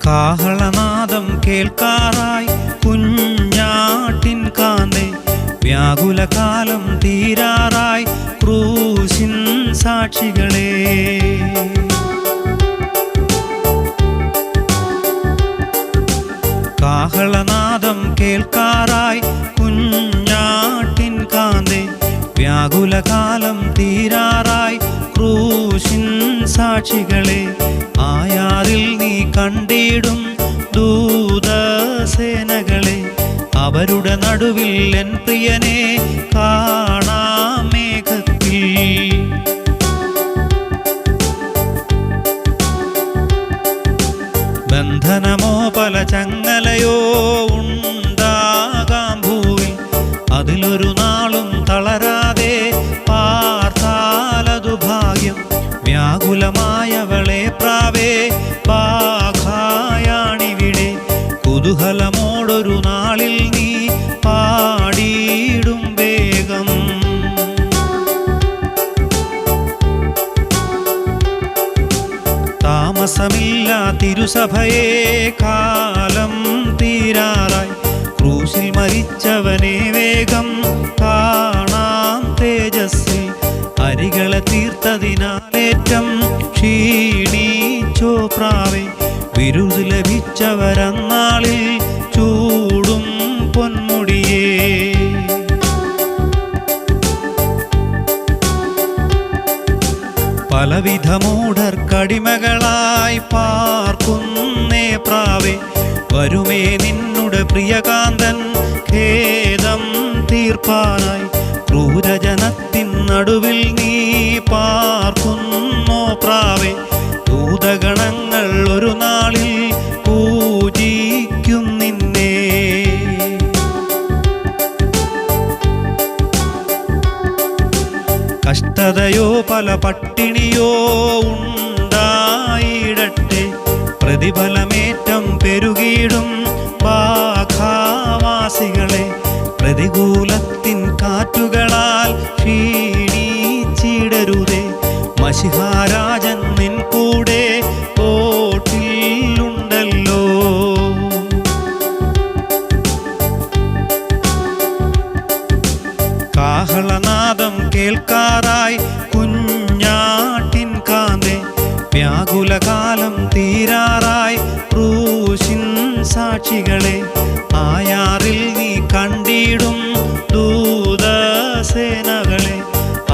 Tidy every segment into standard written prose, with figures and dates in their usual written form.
കാഹളനാദം കേൾക്കാറായി കുഞ്ഞാട്ടിൻ കാന്തേ, വ്യാകുലകാലം തീരാറായി ക്രൂശിൻ സാക്ഷികളെ. കാഹളനാദം കേൾക്കാറായി കുഞ്ഞാട്ടിൻ കാന്തേ, വ്യാകുലകാലം തീരാറായി ക്രൂശിൻ സാക്ഷികളെ. ആയാറിൽ നീ കണ്ടിടും ദൂതസേനകളെ, അവരുടെ നടുവിൽ എൻ പ്രിയനെ കാണാം മേഘത്തിൽ. ബന്ധനമോ പല ചങ്ങലയോ ഉണ്ടാകാം ഭൂവിൽ, അതിലൊരു നാളും തളരാതെ പാർത്താലതു ഭാഗ്യം. വ്യാകുലമായവളെ പ്രാവേ പാഖായാണിവിടെ, കുതൂഹലമോടൊരു നാളിൽ നീ പാടിയിടും വേഗം. താമസമില്ല തിരുസഭയെ, കാലം തീരാറായി ക്രൂശിൽ മരിച്ചവനെ വേഗം കാണാം തേജസ്സിൽ. അരികളെ തീർത്തതിനാലേറ്റം ക്ഷീണിച്ചോ പ്രാവേ, വിരുദ് ലഭിച്ചവരന്നാളിൽ ചൂടും പൊന്മുടിയേ. പലവിധ മൂഢർക്കടിമകളായി പാർക്കുന്നേ പ്രാവേ, വരുമേ നിന്നുടെ പ്രിയകാന്തൻ ഖേദം തീർപ്പാനായി. ക്രൂരജനത്തിൻ നടുവിൽ നീ പാർക്കുന്നോ പ്രാവേ, ദൂതഗണങ്ങൾ ഒരു നാളിൽ പൂജിക്കും നിന്നെ. കഷ്ടതയോ പല പട്ടിണിയോ ഉണ്ടായിടട്ടെ, പ്രതിഫലമേറ്റം പെരുകിടും പാഖാവാസികളെ. പ്രതികൂലത്തിൻ കാറ്റുകളാൽ ക്ഷീണിച്ചിടരുതേ, മശിഹാരാജൻ നിൻ കൂടെ ഓട്ടിലുണ്ടല്ലോ. കാഹളനാദം കേൾക്കാറായി കുഞ്ഞാട്ടിൻ കാന്തേ, വ്യാകുലകാലം തീരാറായി ക്രൂശിൻ സാക്ഷികളെ. ആയാറിൽ നീ കണ്ടിടും ദൂതസേനകളെ,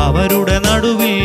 അവരുടെ നടുവിൽ